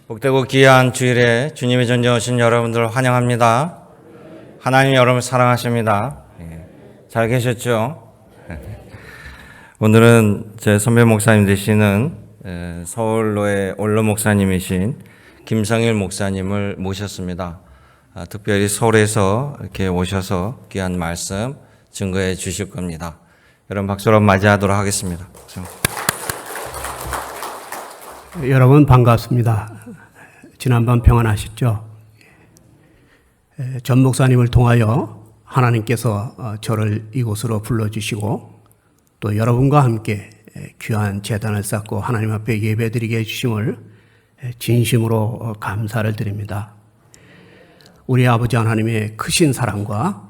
복되고 귀한 주일에 주님의 전쟁 오신 여러분들 환영합니다. 하나님 여러분을 사랑하십니다. 잘 계셨죠? 오늘은 제 선배 목사님 되시는 서울로의 원로 목사님이신 김성일 목사님을 모셨습니다. 특별히 서울에서 이렇게 오셔서 귀한 말씀 증거해 주실 겁니다. 여러분 박수로 맞이하도록 하겠습니다. 여러분 반갑습니다. 지난밤 평안하셨죠? 전 목사님을 통하여 하나님께서 저를 이곳으로 불러주시고 또 여러분과 함께 귀한 제단을 쌓고 하나님 앞에 예배드리게 해주심을 진심으로 감사를 드립니다. 우리 아버지 하나님의 크신 사랑과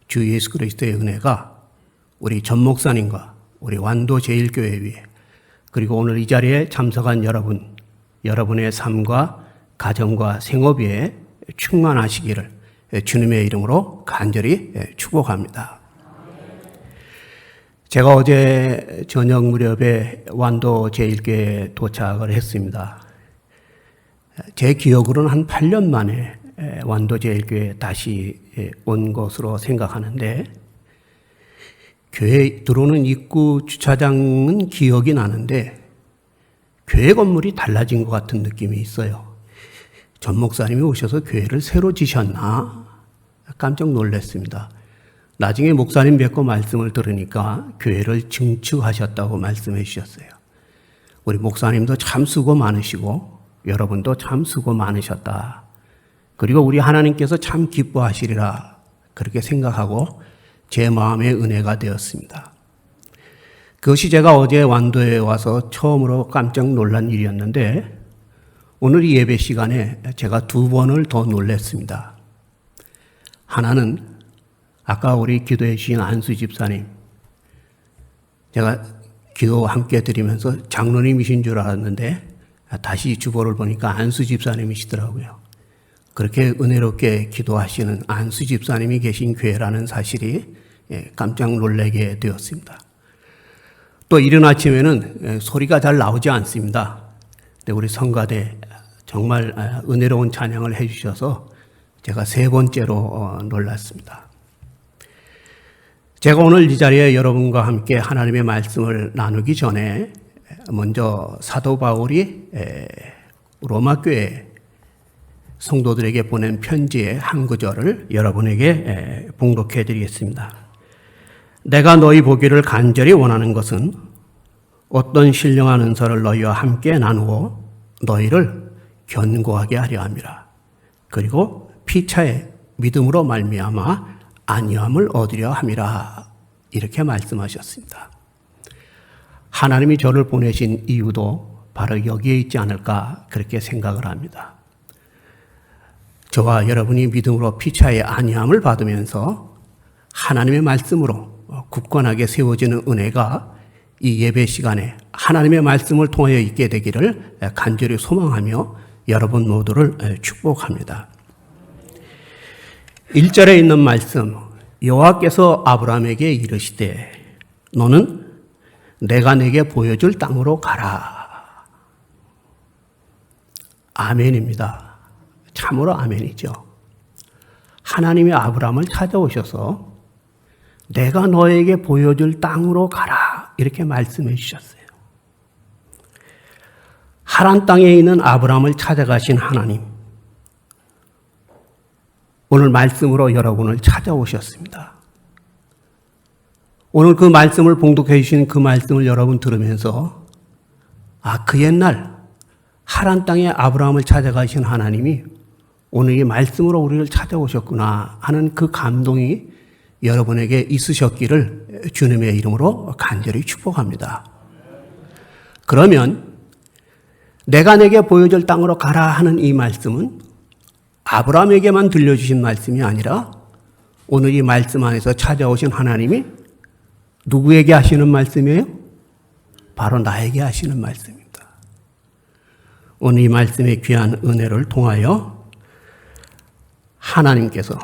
주 예수 그리스도의 은혜가 우리 전 목사님과 우리 완도 제1교회 위에 그리고 오늘 이 자리에 참석한 여러분의 삶과 가정과 생업 위에 충만하시기를 주님의 이름으로 간절히 축복합니다. 제가 어제 저녁 무렵에 완도 제1교회에 도착을 했습니다. 제 기억으로는 한 8년 만에 완도 제1교회에 다시 온 것으로 생각하는데 교회 들어오는 입구 주차장은 기억이 나는데 교회 건물이 달라진 것 같은 느낌이 있어요. 전 목사님이 오셔서 교회를 새로 지셨나 깜짝 놀랐습니다. 나중에 목사님 뵙고 말씀을 들으니까 교회를 증축하셨다고 말씀해 주셨어요. 우리 목사님도 참 수고 많으시고 여러분도 참 수고 많으셨다. 그리고 우리 하나님께서 참 기뻐하시리라 그렇게 생각하고 제 마음의 은혜가 되었습니다. 그것이 제가 어제 완도에 와서 처음으로 깜짝 놀란 일이었는데 오늘 이 예배 시간에 제가 2번을 더 놀랐습니다. 하나는 아까 우리 기도해 주신 안수 집사님, 제가 기도 함께 드리면서 장로님이신 줄 알았는데 다시 주보를 보니까 안수 집사님이시더라고요. 그렇게 은혜롭게 기도하시는 안수 집사님이 계신 교회라는 사실이 깜짝 놀라게 되었습니다. 또 이른 아침에는 소리가 잘 나오지 않습니다. 근데 우리 성가대 정말 은혜로운 찬양을 해주셔서 제가 3번째로 놀랐습니다. 제가 오늘 이 자리에 여러분과 함께 하나님의 말씀을 나누기 전에 먼저 사도 바울이 로마 교회 성도들에게 보낸 편지의 한 구절을 여러분에게 봉독해 드리겠습니다. 내가 너희 보기를 간절히 원하는 것은 어떤 신령한 은사를 너희와 함께 나누어 너희를 견고하게 하려 함이라. 그리고 피차에 믿음으로 말미암아 안위함을 얻으려 함이라. 이렇게 말씀하셨습니다. 하나님이 저를 보내신 이유도 바로 여기에 있지 않을까 그렇게 생각을 합니다. 저와 여러분이 믿음으로 피차의 안위함을 받으면서 하나님의 말씀으로 굳건하게 세워지는 은혜가 이 예배 시간에 하나님의 말씀을 통하여 있게 되기를 간절히 소망하며 여러분 모두를 축복합니다. 1절에 있는 말씀, 여호와께서 아브라함에게 이르시되 너는 내가 내게 보여줄 땅으로 가라. 아멘입니다. 참으로 아멘이죠. 하나님이 아브라함을 찾아오셔서 내가 너에게 보여줄 땅으로 가라 이렇게 말씀해 주셨어요. 하란 땅에 있는 아브라함을 찾아가신 하나님, 오늘 말씀으로 여러분을 찾아오셨습니다. 오늘 그 말씀을 봉독해 주신 그 말씀을 여러분 들으면서 그 옛날 하란 땅에 아브라함을 찾아가신 하나님이 오늘 이 말씀으로 우리를 찾아오셨구나 하는 그 감동이 여러분에게 있으셨기를 주님의 이름으로 간절히 축복합니다. 그러면 내가 내게 보여줄 땅으로 가라 하는 이 말씀은 아브라함에게만 들려주신 말씀이 아니라 오늘 이 말씀 안에서 찾아오신 하나님이 누구에게 하시는 말씀이에요? 바로 나에게 하시는 말씀입니다. 오늘 이 말씀의 귀한 은혜를 통하여 하나님께서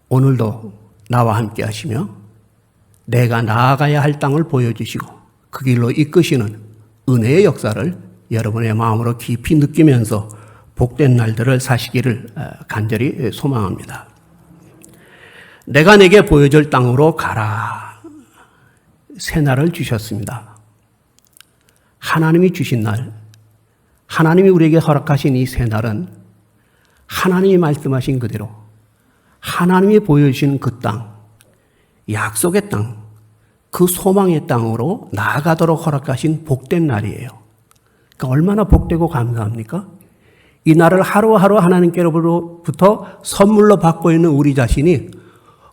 오늘도 나와 함께 하시며 내가 나아가야 할 땅을 보여주시고 그 길로 이끄시는 은혜의 역사를 여러분의 마음으로 깊이 느끼면서 복된 날들을 사시기를 간절히 소망합니다. 내가 내게 보여줄 땅으로 가라. 새 날을 주셨습니다. 하나님이 주신 날, 하나님이 우리에게 허락하신 이 새 날은 하나님이 말씀하신 그대로 하나님이 보여주시는 그 땅, 약속의 땅, 그 소망의 땅으로 나아가도록 허락하신 복된 날이에요. 그러니까 얼마나 복되고 감사합니까? 이 날을 하루하루 하나님께로부터 선물로 받고 있는 우리 자신이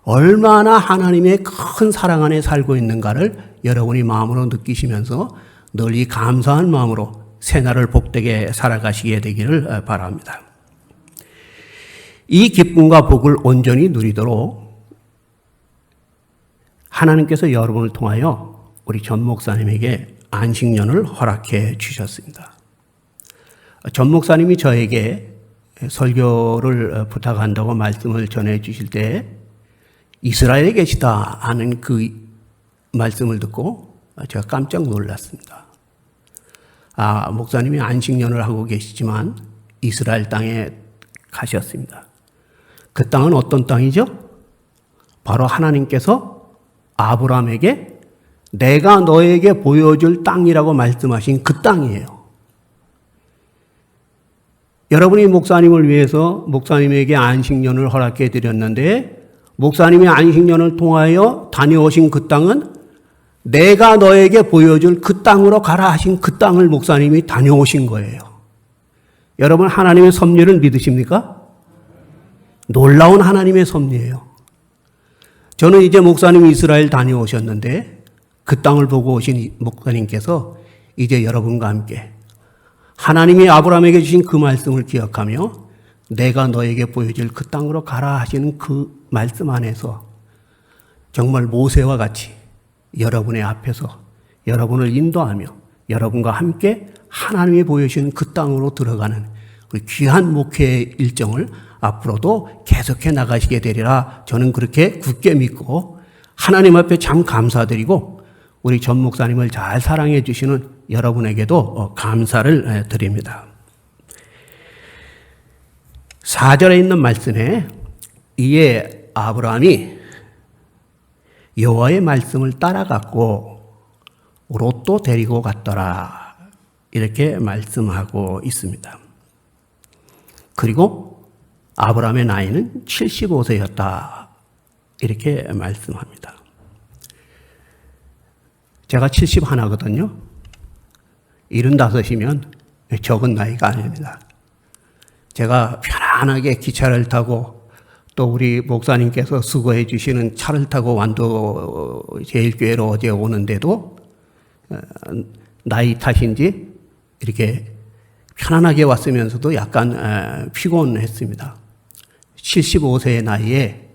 얼마나 하나님의 큰 사랑 안에 살고 있는가를 여러분이 마음으로 느끼시면서 늘 이 감사한 마음으로 새날을 복되게 살아가시게 되기를 바랍니다. 이 기쁨과 복을 온전히 누리도록 하나님께서 여러분을 통하여 우리 전 목사님에게 안식년을 허락해 주셨습니다. 전 목사님이 저에게 설교를 부탁한다고 말씀을 전해 주실 때 이스라엘에 계시다 하는 그 말씀을 듣고 제가 깜짝 놀랐습니다. 목사님이 안식년을 하고 계시지만 이스라엘 땅에 가셨습니다. 그 땅은 어떤 땅이죠? 바로 하나님께서 아브라함에게 내가 너에게 보여줄 땅이라고 말씀하신 그 땅이에요. 여러분이 목사님을 위해서 목사님에게 안식년을 허락해 드렸는데 목사님이 안식년을 통하여 다녀오신 그 땅은 내가 너에게 보여줄 그 땅으로 가라 하신 그 땅을 목사님이 다녀오신 거예요. 여러분 하나님의 섭리를 믿으십니까? 놀라운 하나님의 섭리예요. 저는 이제 목사님이 이스라엘 다녀오셨는데 그 땅을 보고 오신 목사님께서 이제 여러분과 함께 하나님이 아브라함에게 주신 그 말씀을 기억하며 내가 너에게 보여줄 그 땅으로 가라 하시는 그 말씀 안에서 정말 모세와 같이 여러분의 앞에서 여러분을 인도하며 여러분과 함께 하나님이 보여주시는 그 땅으로 들어가는 그 귀한 목회의 일정을 앞으로도 계속해 나가시게 되리라 저는 그렇게 굳게 믿고 하나님 앞에 참 감사드리고 우리 전 목사님을 잘 사랑해 주시는 여러분에게도 감사를 드립니다. 4절에 있는 말씀에 이에 아브라함이 여호와의 말씀을 따라갔고 롯도 데리고 갔더라 이렇게 말씀하고 있습니다. 그리고 아브라함의 나이는 75세였다 이렇게 말씀합니다. 제가 71거든요. 75이면 적은 나이가 아닙니다. 제가 편안하게 기차를 타고 또 우리 목사님께서 수고해 주시는 차를 타고 완도 제일교회로 어제 오는데도 나이 탓인지 이렇게 편안하게 왔으면서도 약간 피곤했습니다. 75세의 나이에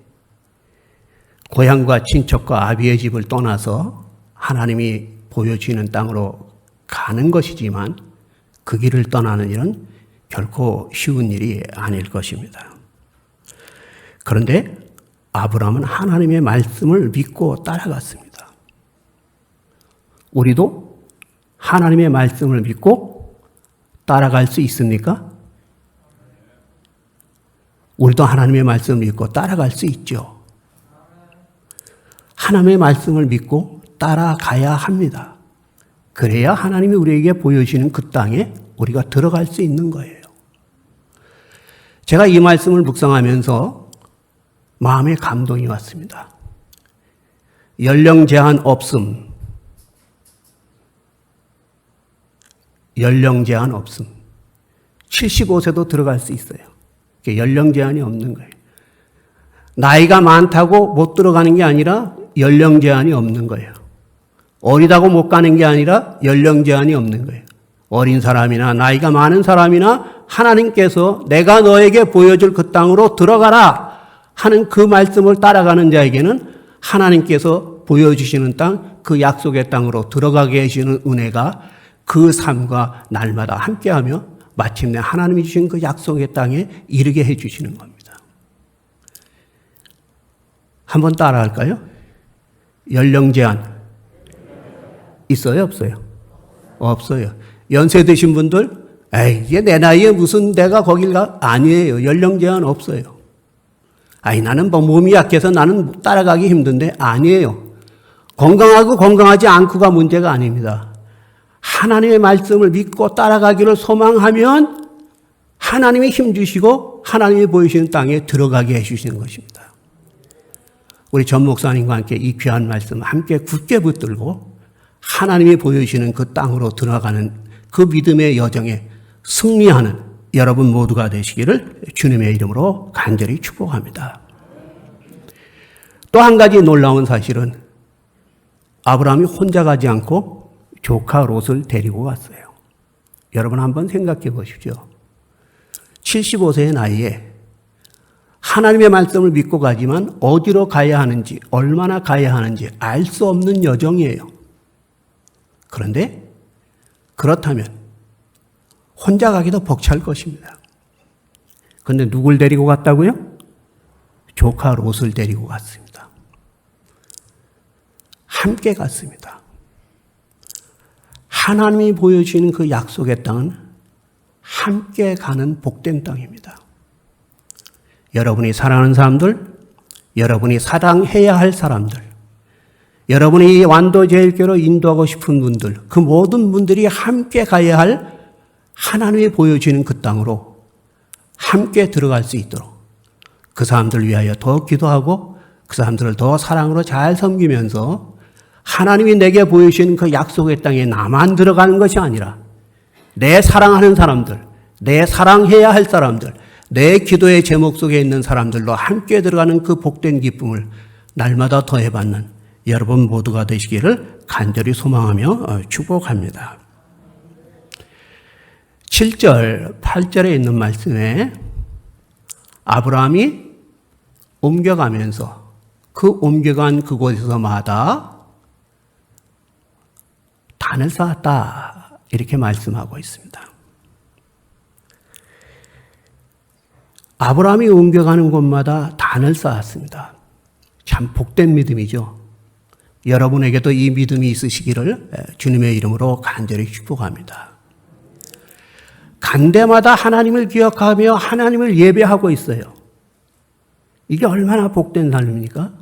고향과 친척과 아비의 집을 떠나서 하나님이 보여주시는 땅으로 가는 것이지만 그 길을 떠나는 일은 결코 쉬운 일이 아닐 것입니다. 그런데 아브라함은 하나님의 말씀을 믿고 따라갔습니다. 우리도 하나님의 말씀을 믿고 따라갈 수 있습니까? 우리도 하나님의 말씀을 믿고 따라갈 수 있죠. 하나님의 말씀을 믿고 따라가야 합니다. 그래야 하나님이 우리에게 보여주시는 그 땅에 우리가 들어갈 수 있는 거예요. 제가 이 말씀을 묵상하면서 마음에 감동이 왔습니다. 연령 제한 없음. 연령 제한 없음. 75세도 들어갈 수 있어요. 연령 제한이 없는 거예요. 나이가 많다고 못 들어가는 게 아니라 연령 제한이 없는 거예요. 어리다고 못 가는 게 아니라 연령 제한이 없는 거예요. 어린 사람이나 나이가 많은 사람이나 하나님께서 내가 너에게 보여줄 그 땅으로 들어가라 하는 그 말씀을 따라가는 자에게는 하나님께서 보여주시는 땅, 그 약속의 땅으로 들어가게 해주시는 은혜가 그 삶과 날마다 함께하며 마침내 하나님이 주신 그 약속의 땅에 이르게 해주시는 겁니다. 한번 따라할까요? 연령 제한 있어요, 없어요? 없어요. 연세 드신 분들 에이, 이제 내 나이에 무슨 내가 거길 가? 아니에요. 연령 제한 없어요. 아니, 나는 뭐 몸이 약해서 나는 따라가기 힘든데 아니에요. 건강하고 건강하지 않고가 문제가 아닙니다. 하나님의 말씀을 믿고 따라가기를 소망하면 하나님이 힘 주시고 하나님이 보이시는 땅에 들어가게 해주시는 것입니다. 우리 전 목사님과 함께 이 귀한 말씀 함께 굳게 붙들고 하나님이 보여주시는 그 땅으로 들어가는 그 믿음의 여정에 승리하는 여러분 모두가 되시기를 주님의 이름으로 간절히 축복합니다. 또 한 가지 놀라운 사실은 아브라함이 혼자 가지 않고 조카 롯을 데리고 갔어요. 여러분 한번 생각해 보십시오. 75세의 나이에 하나님의 말씀을 믿고 가지만 어디로 가야 하는지, 얼마나 가야 하는지 알 수 없는 여정이에요. 그런데 그렇다면 혼자 가기도 벅찰 것입니다. 그런데 누굴 데리고 갔다고요? 조카 롯을 데리고 갔습니다. 함께 갔습니다. 하나님이 보여주시는 그 약속의 땅은 함께 가는 복된 땅입니다. 여러분이 사랑하는 사람들, 여러분이 사랑해야 할 사람들, 여러분이 완도제일교로 인도하고 싶은 분들, 그 모든 분들이 함께 가야 할 하나님이 보여주는 그 땅으로 함께 들어갈 수 있도록 그 사람들을 위하여 더 기도하고 그 사람들을 더 사랑으로 잘 섬기면서 하나님이 내게 보여주신 그 약속의 땅에 나만 들어가는 것이 아니라 내 사랑하는 사람들, 내 사랑해야 할 사람들, 내 기도의 제목 속에 있는 사람들로 함께 들어가는 그 복된 기쁨을 날마다 더해받는 여러분 모두가 되시기를 간절히 소망하며 축복합니다. 7절, 8절에 있는 말씀에 아브라함이 옮겨가면서 그 옮겨간 그곳에서마다 단을 쌓았다 이렇게 말씀하고 있습니다. 아브라함이 옮겨가는 곳마다 단을 쌓았습니다. 참 복된 믿음이죠. 여러분에게도 이 믿음이 있으시기를 주님의 이름으로 간절히 축복합니다. 간 데마다 하나님을 기억하며 하나님을 예배하고 있어요. 이게 얼마나 복된 삶입니까?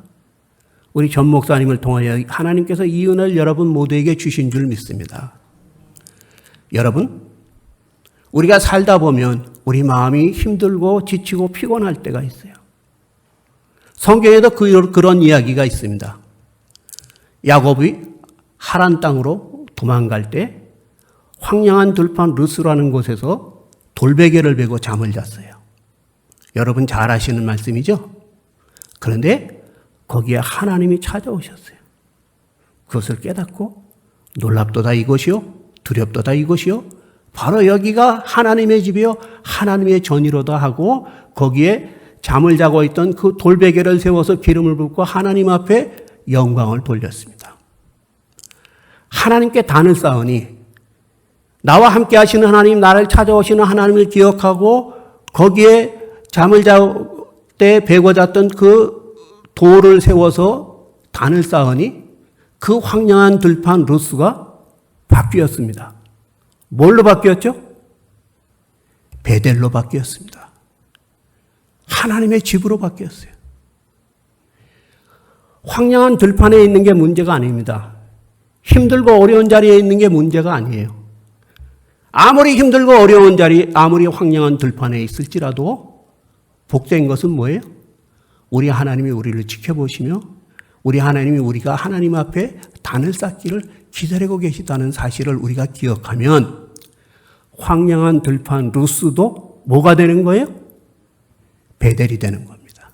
우리 전 목사님을 통하여 하나님께서 이 은혜를 여러분 모두에게 주신 줄 믿습니다. 여러분, 우리가 살다 보면 우리 마음이 힘들고 지치고 피곤할 때가 있어요. 성경에도 그런 이야기가 있습니다. 야곱이 하란 땅으로 도망갈 때 황량한 들판 르스라는 곳에서 돌베개를 베고 잠을 잤어요. 여러분 잘 아시는 말씀이죠? 그런데 거기에 하나님이 찾아오셨어요. 그것을 깨닫고 놀랍도다 이것이요, 두렵도다 이것이요, 바로 여기가 하나님의 집이요, 하나님의 전이로다 하고 거기에 잠을 자고 있던 그 돌베개를 세워서 기름을 붓고 하나님 앞에 영광을 돌렸습니다. 하나님께 단을 쌓으니 나와 함께 하시는 하나님, 나를 찾아오시는 하나님을 기억하고 거기에 잠을 잘 때 베고 잤던 그 돌을 세워서 단을 쌓으니 그 황량한 들판 루스가 바뀌었습니다. 뭘로 바뀌었죠? 베델로 바뀌었습니다. 하나님의 집으로 바뀌었어요. 황량한 들판에 있는 게 문제가 아닙니다. 힘들고 어려운 자리에 있는 게 문제가 아니에요. 아무리 힘들고 어려운 자리, 아무리 황량한 들판에 있을지라도 복된 것은 뭐예요? 우리 하나님이 우리를 지켜보시며 우리 하나님이 우리가 하나님 앞에 단을 쌓기를 기다리고 계시다는 사실을 우리가 기억하면 황량한 들판 루스도 뭐가 되는 거예요? 베델이 되는 겁니다.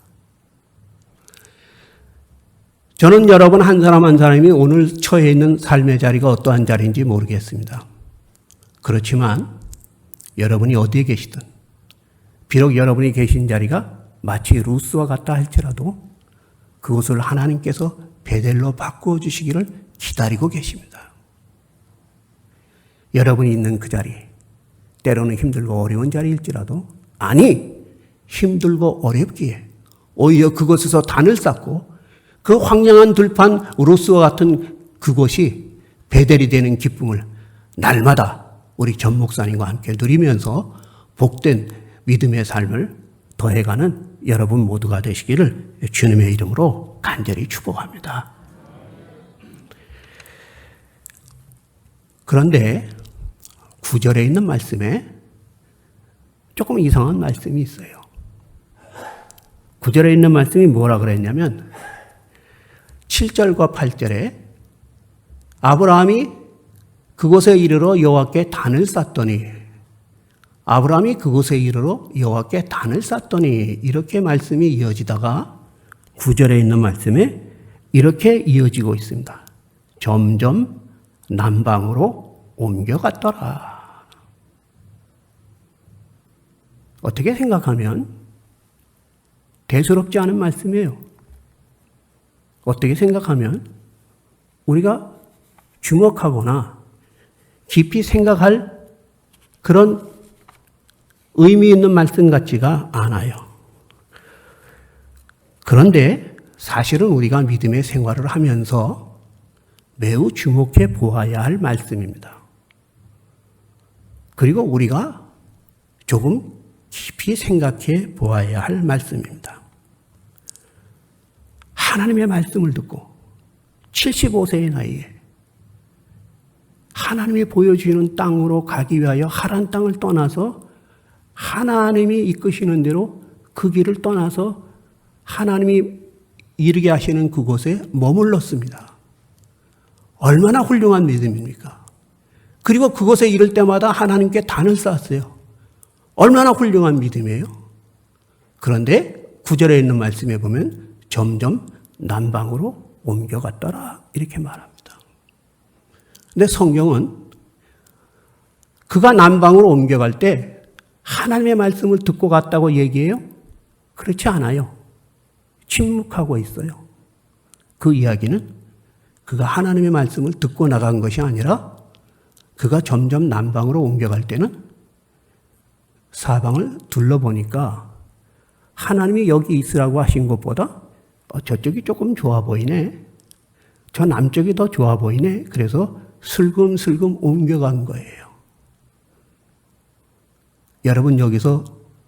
저는 여러분 한 사람 한 사람이 오늘 처해 있는 삶의 자리가 어떠한 자리인지 모르겠습니다. 그렇지만 여러분이 어디에 계시든 비록 여러분이 계신 자리가 마치 루스와 같다 할지라도 그것을 하나님께서 베델로 바꾸어 주시기를 기다리고 계십니다. 여러분이 있는 그 자리, 때로는 힘들고 어려운 자리일지라도 아니 힘들고 어렵기에 오히려 그곳에서 단을 쌓고 그 황량한 들판 루스와 같은 그곳이 베델이 되는 기쁨을 날마다 우리 전 목사님과 함께 누리면서 복된 믿음의 삶을 더해가는 여러분 모두가 되시기를 주님의 이름으로 간절히 축복합니다. 그런데 9절에 있는 말씀에 조금 이상한 말씀이 있어요. 9절에 있는 말씀이 뭐라 그랬냐면 7절과 8절에 아브라함이 그곳에 이르러 여호와께 단을 쌓더니 아브라함이 그곳에 이르러 여호와께 단을 쌓더니 이렇게 말씀이 이어지다가 9절에 있는 말씀에 이렇게 이어지고 있습니다. 점점 남방으로 옮겨갔더라. 어떻게 생각하면 대수롭지 않은 말씀이에요. 어떻게 생각하면 우리가 주목하거나 깊이 생각할 그런 의미 있는 말씀 같지가 않아요. 그런데 사실은 우리가 믿음의 생활을 하면서 매우 주목해 보아야 할 말씀입니다. 그리고 우리가 조금 깊이 생각해 보아야 할 말씀입니다. 하나님의 말씀을 듣고 75세의 나이에 하나님이 보여주시는 땅으로 가기 위하여 하란 땅을 떠나서 하나님이 이끄시는 대로 그 길을 떠나서 하나님이 이르게 하시는 그곳에 머물렀습니다. 얼마나 훌륭한 믿음입니까? 그리고 그곳에 이를 때마다 하나님께 단을 쌓았어요. 얼마나 훌륭한 믿음이에요? 그런데 9절에 있는 말씀에 보면 점점 남방으로 옮겨갔더라 이렇게 말합니다. 근데 성경은 그가 남방으로 옮겨갈 때 하나님의 말씀을 듣고 갔다고 얘기해요? 그렇지 않아요. 침묵하고 있어요. 그 이야기는 그가 하나님의 말씀을 듣고 나간 것이 아니라 그가 점점 남방으로 옮겨갈 때는 사방을 둘러보니까 하나님이 여기 있으라고 하신 것보다 저쪽이 조금 좋아 보이네. 저 남쪽이 더 좋아 보이네. 그래서 슬금슬금 옮겨간 거예요. 여러분 여기서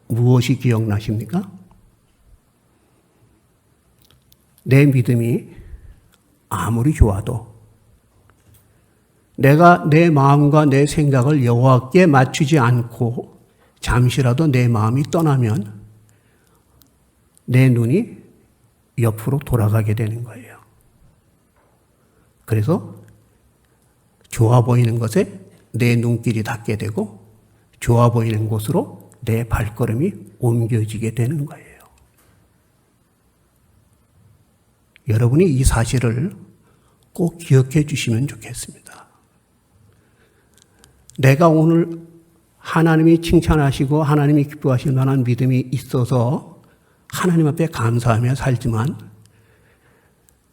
무엇이 기억나십니까? 내 믿음이 아무리 좋아도 내가 내 마음과 내 생각을 여호와께 맞추지 않고 잠시라도 내 마음이 떠나면 내 눈이 옆으로 돌아가게 되는 거예요. 그래서 좋아 보이는 것에 내 눈길이 닿게 되고 좋아 보이는 곳으로 내 발걸음이 옮겨지게 되는 거예요. 여러분이 이 사실을 꼭 기억해 주시면 좋겠습니다. 내가 오늘 하나님이 칭찬하시고 하나님이 기뻐하실 만한 믿음이 있어서 하나님 앞에 감사하며 살지만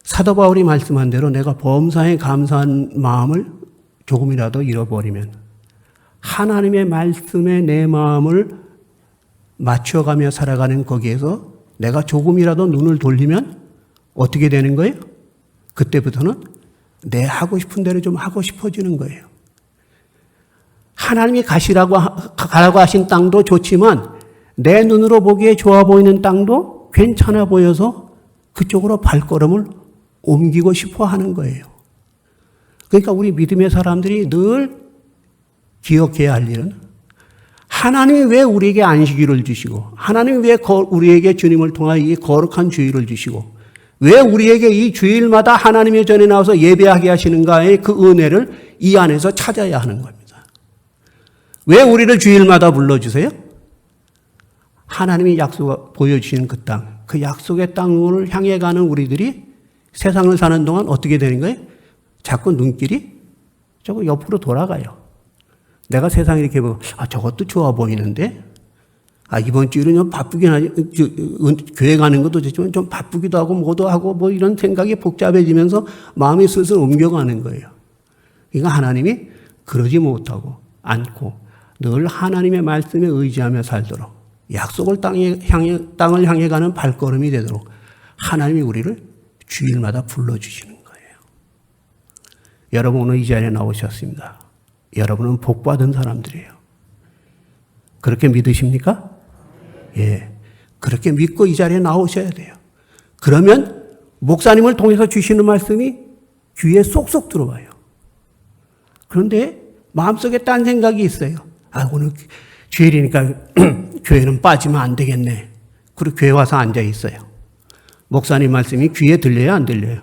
사도 바울이 말씀한 대로 내가 범사에 감사한 마음을 조금이라도 잃어버리면 하나님의 말씀에 내 마음을 맞춰가며 살아가는 거기에서 내가 조금이라도 눈을 돌리면 어떻게 되는 거예요? 그때부터는 내 하고 싶은 대로 좀 하고 싶어지는 거예요. 하나님이 가라고 하신 땅도 좋지만 내 눈으로 보기에 좋아 보이는 땅도 괜찮아 보여서 그쪽으로 발걸음을 옮기고 싶어 하는 거예요. 그러니까 우리 믿음의 사람들이 늘 기억해야 할 일은 하나님이 왜 우리에게 안식일을 주시고 하나님이 왜 우리에게 주님을 통하여 이 거룩한 주일을 주시고 왜 우리에게 이 주일마다 하나님의 전에 나와서 예배하게 하시는가의 그 은혜를 이 안에서 찾아야 하는 겁니다. 왜 우리를 주일마다 불러주세요? 하나님이 보여주시는 그 땅, 그 약속의 땅을 향해 가는 우리들이 세상을 사는 동안 어떻게 되는 거예요? 자꾸 눈길이 조금 옆으로 돌아가요. 내가 세상을 이렇게 보고 저것도 좋아 보이는데 이번 주일은 좀 바쁘긴 하지. 교회 가는 것도 좋지만 좀 바쁘기도 하고 뭐도 하고 뭐 이런 생각이 복잡해지면서 마음이 슬슬 옮겨가는 거예요. 그러니까 하나님이 그러지 못하고 않고 늘 하나님의 말씀에 의지하며 살도록 약속을 땅을 향해 가는 발걸음이 되도록 하나님이 우리를 주일마다 불러주시는 거예요. 여러분 오늘 이 자리에 나오셨습니다. 여러분은 복받은 사람들이에요. 그렇게 믿으십니까? 예. 그렇게 믿고 이 자리에 나오셔야 돼요. 그러면 목사님을 통해서 주시는 말씀이 귀에 쏙쏙 들어와요. 그런데 마음속에 딴 생각이 있어요. 아, 오늘 주일이니까 교회는 빠지면 안 되겠네. 그리고 교회 와서 앉아 있어요. 목사님 말씀이 귀에 들려요, 안 들려요?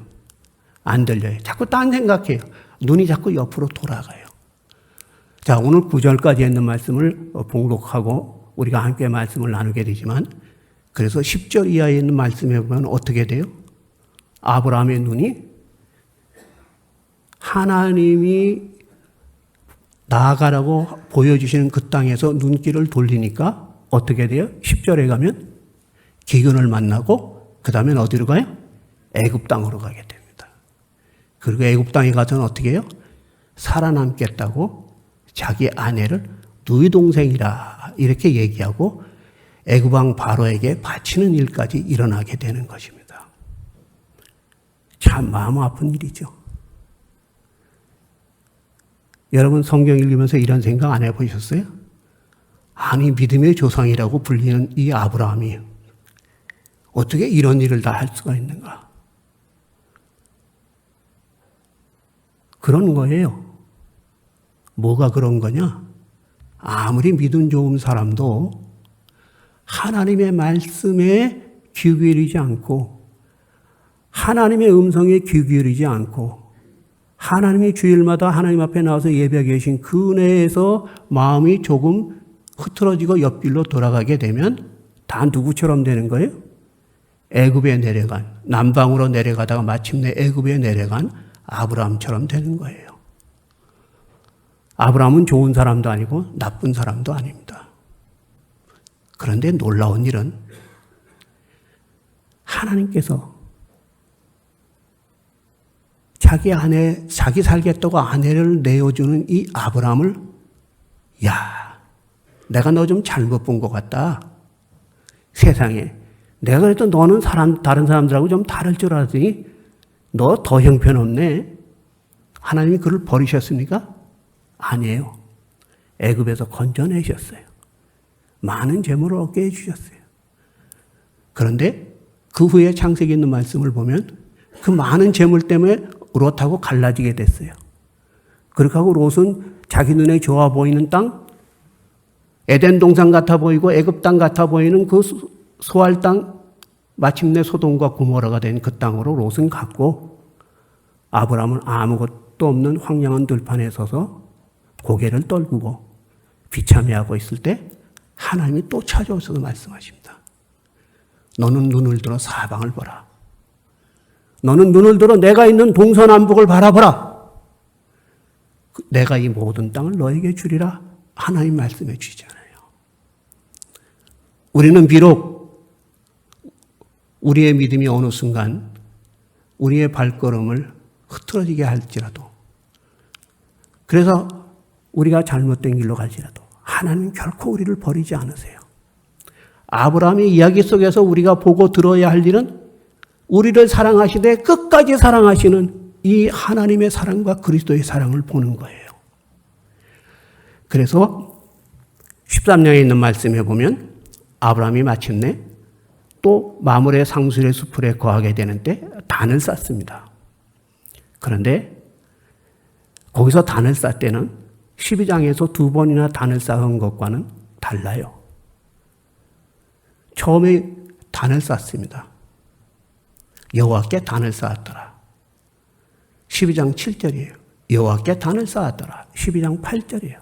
안 들려요. 자꾸 딴 생각해요. 눈이 자꾸 옆으로 돌아가요. 자, 오늘 9절까지 있는 말씀을 봉독하고 우리가 함께 말씀을 나누게 되지만, 그래서 10절 이하에 있는 말씀에 보면 어떻게 돼요? 아브라함의 눈이 하나님이 나아가라고 보여주시는 그 땅에서 눈길을 돌리니까 어떻게 돼요? 10절에 가면 기근을 만나고 그 다음엔 어디로 가요? 애굽 땅으로 가게 됩니다. 그리고 애굽 땅에 가서는 어떻게 해요? 살아남겠다고 자기 아내를 누이 동생이라 이렇게 얘기하고 애굽 왕 바로에게 바치는 일까지 일어나게 되는 것입니다. 참 마음 아픈 일이죠. 여러분 성경 읽으면서 이런 생각 안 해보셨어요? 아니 믿음의 조상이라고 불리는 이 아브라함이 어떻게 이런 일을 다 할 수가 있는가? 그런 거예요. 뭐가 그런 거냐? 아무리 믿음 좋은 사람도 하나님의 말씀에 귀 기울이지 않고 하나님의 음성에 귀 기울이지 않고 하나님이 주일마다 하나님 앞에 나와서 예배하게 계신 그 은혜에서 마음이 조금 흐트러지고 옆길로 돌아가게 되면 다 누구처럼 되는 거예요? 애굽에 내려간, 남방으로 내려가다가 마침내 애굽에 내려간 아브라함처럼 되는 거예요. 아브라함은 좋은 사람도 아니고 나쁜 사람도 아닙니다. 그런데 놀라운 일은 하나님께서 자기 살겠다고 아내를 내어주는 이 아브라함을, 야, 내가 너 좀 잘못 본 것 같다. 세상에. 내가 그래도 너는 다른 사람들하고 좀 다를 줄 알았더니 너 더 형편없네. 하나님이 그를 버리셨습니까? 아니에요. 애굽에서 건져내셨어요. 많은 재물을 얻게 해주셨어요. 그런데 그 후에 창세기에 있는 말씀을 보면 그 많은 재물 때문에 롯하고 갈라지게 됐어요. 그렇게 하고 롯은 자기 눈에 좋아 보이는 땅, 에덴 동산 같아 보이고 애굽 땅 같아 보이는 그 소알 땅, 마침내 소돔과 고모라가 된 그 땅으로 롯은 갔고, 아브라함은 아무것도 없는 황량한 들판에 서서 고개를 떨구고 비참해하고 있을 때 하나님이 또 찾아오셔서 말씀하십니다. 너는 눈을 들어 사방을 보라. 너는 눈을 들어 내가 있는 동서남북을 바라보라. 내가 이 모든 땅을 너에게 주리라. 하나님 말씀해 주시잖아요. 우리는 비록 우리의 믿음이 어느 순간 우리의 발걸음을 흐트러지게 할지라도, 그래서 우리가 잘못된 길로 갈지라도 하나님은 결코 우리를 버리지 않으세요. 아브라함의 이야기 속에서 우리가 보고 들어야 할 일은 우리를 사랑하시되 끝까지 사랑하시는 이 하나님의 사랑과 그리스도의 사랑을 보는 거예요. 그래서 13장에 있는 말씀에 보면 아브라함이 마침내 또 마므레 상수리의 수풀에 거하게 되는데 단을 쌓습니다. 그런데 거기서 단을 쌓을 때는 12장에서 2번이나 단을 쌓은 것과는 달라요. 처음에 단을 쌓습니다. 여호와께 단을 쌓았더라. 12장 7절이에요. 여호와께 단을 쌓았더라. 12장 8절이에요.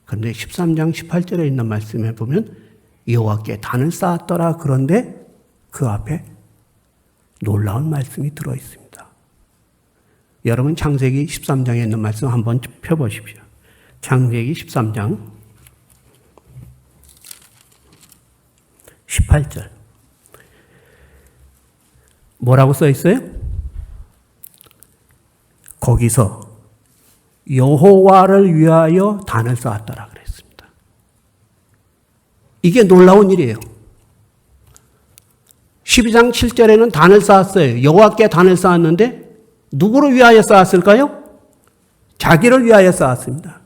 그런데 13장 18절에 있는 말씀에 보면 여호와께 단을 쌓았더라. 그런데 그 앞에 놀라운 말씀이 들어 있습니다. 여러분 창세기 13장에 있는 말씀 한번 펴보십시오. 창세기 13장 18절. 뭐라고 써 있어요? 거기서 여호와를 위하여 단을 쌓았더라 그랬습니다. 이게 놀라운 일이에요. 12장 7절에는 단을 쌓았어요. 여호와께 단을 쌓았는데 누구를 위하여 쌓았을까요? 자기를 위하여 쌓았습니다.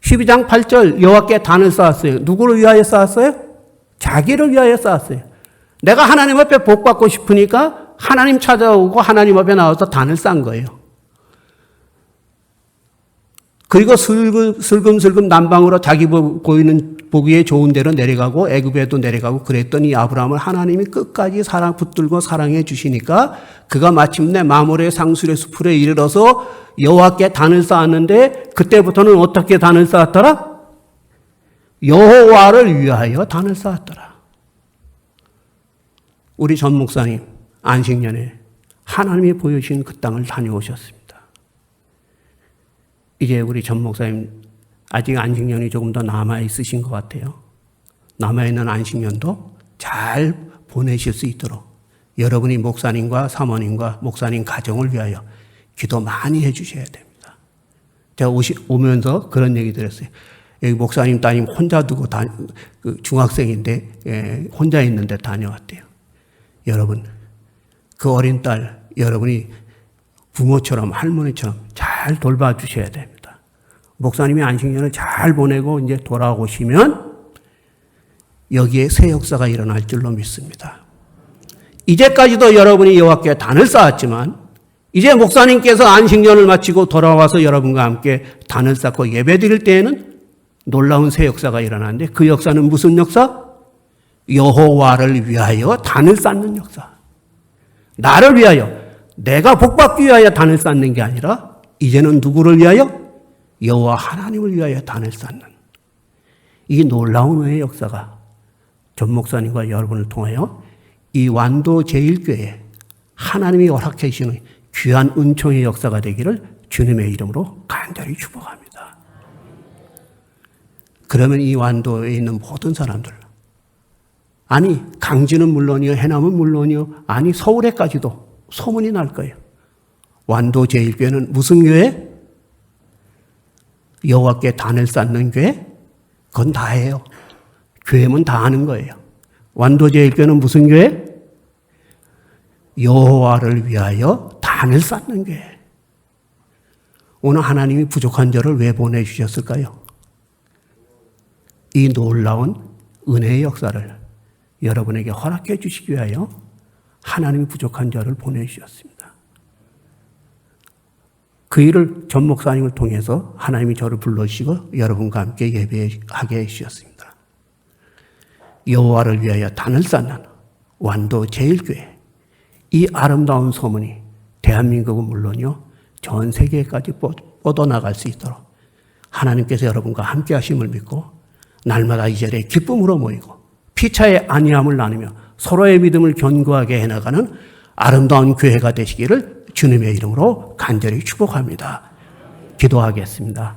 12장 8절 여호와께 단을 쌓았어요. 누구를 위하여 쌓았어요? 자기를 위하여 쌓았어요. 내가 하나님 앞에 복 받고 싶으니까 하나님 찾아오고 하나님 앞에 나와서 단을 쌓은 거예요. 그리고 슬금슬금 남방으로 자기 보기에 좋은 데로 내려가고 애굽에도 내려가고 그랬더니 아브라함을 하나님이 끝까지 붙들고 사랑해 주시니까 그가 마침내 마모레 상술의 수풀에 이르러서 여호와께 단을 쌓았는데 그때부터는 어떻게 단을 쌓았더라? 여호와를 위하여 단을 쌓았더라. 우리 전 목사님 안식년에 하나님이 보여주신 그 땅을 다녀오셨습니다. 이제 우리 전 목사님 아직 안식년이 조금 더 남아있으신 것 같아요. 남아있는 안식년도 잘 보내실 수 있도록 여러분이 목사님과 사모님과 목사님 가정을 위하여 기도 많이 해주셔야 됩니다. 제가 오면서 그런 얘기 들었어요. 여기 목사님 따님 혼자 두고 중학생인데 혼자 있는데 다녀왔대요. 여러분 그 어린 딸 여러분이 부모처럼 할머니처럼 잘 돌봐주셔야 됩니다. 목사님이 안식년을 잘 보내고 이제 돌아오시면 여기에 새 역사가 일어날 줄로 믿습니다. 이제까지도 여러분이 여호와께 단을 쌓았지만 이제 목사님께서 안식년을 마치고 돌아와서 여러분과 함께 단을 쌓고 예배드릴 때에는 놀라운 새 역사가 일어나는데 그 역사는 무슨 역사? 여호와를 위하여 단을 쌓는 역사. 나를 위하여 내가 복받기 위하여 단을 쌓는 게 아니라 이제는 누구를 위하여? 여호와 하나님을 위하여 단을 쌓는 이 놀라운 은혜의 역사가 전 목사님과 여러분을 통하여 이 완도 제1교회 하나님이 허락해 주시는 귀한 은총의 역사가 되기를 주님의 이름으로 간절히 축복합니다. 그러면 이 완도에 있는 모든 사람들 아니 강진은 물론이요 해남은 물론이요 아니 서울에까지도 소문이 날 거예요. 완도 제1교회는 무슨 교회? 여호와께 단을 쌓는 교회? 그건 다 해요. 교회면 다 하는 거예요. 완도 제1교회는 무슨 교회? 여호와를 위하여 단을 쌓는 교회. 오늘 하나님이 부족한 저를 왜 보내주셨을까요? 이 놀라운 은혜의 역사를 여러분에게 허락해 주시기 위하여 하나님이 부족한 저를 보내주셨습니다. 그 일을 전 목사님을 통해서 하나님이 저를 불러주시고 여러분과 함께 예배하게 해주셨습니다. 여호와를 위하여 단을 쌓는 완도 제1교회 이 아름다운 소문이 대한민국은 물론요 전 세계까지 뻗어나갈 수 있도록 하나님께서 여러분과 함께 하심을 믿고 날마다 이 자리에 기쁨으로 모이고 피차의 안위함을 나누며 서로의 믿음을 견고하게 해나가는 아름다운 교회가 되시기를 주님의 이름으로 간절히 축복합니다. 기도하겠습니다.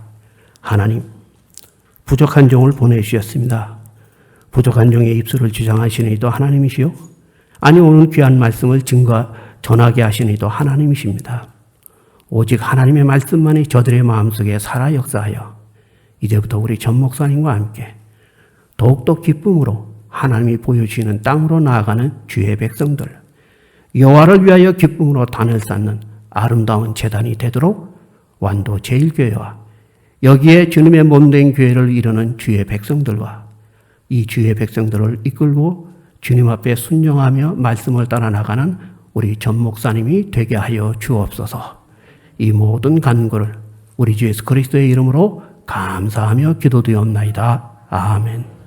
하나님, 부족한 종을 보내주셨습니다. 부족한 종의 입술을 주장하시는 이도 하나님이시요. 아니 오늘 귀한 말씀을 전하게 하시는 이도 하나님이십니다. 오직 하나님의 말씀만이 저들의 마음속에 살아 역사하여 이제부터 우리 전 목사님과 함께 더욱더 기쁨으로 하나님이 보여주시는 땅으로 나아가는 주의 백성들 여호와를 위하여 기쁨으로 단을 쌓는 아름다운 제단이 되도록 완도 제1교회와 여기에 주님의 몸된 교회를 이루는 주의 백성들과 이 주의 백성들을 이끌고 주님 앞에 순종하며 말씀을 따라 나가는 우리 전 목사님이 되게 하여 주옵소서. 이 모든 간구를 우리 주 예수 그리스도의 이름으로 감사하며 기도드리옵나이다. 아멘.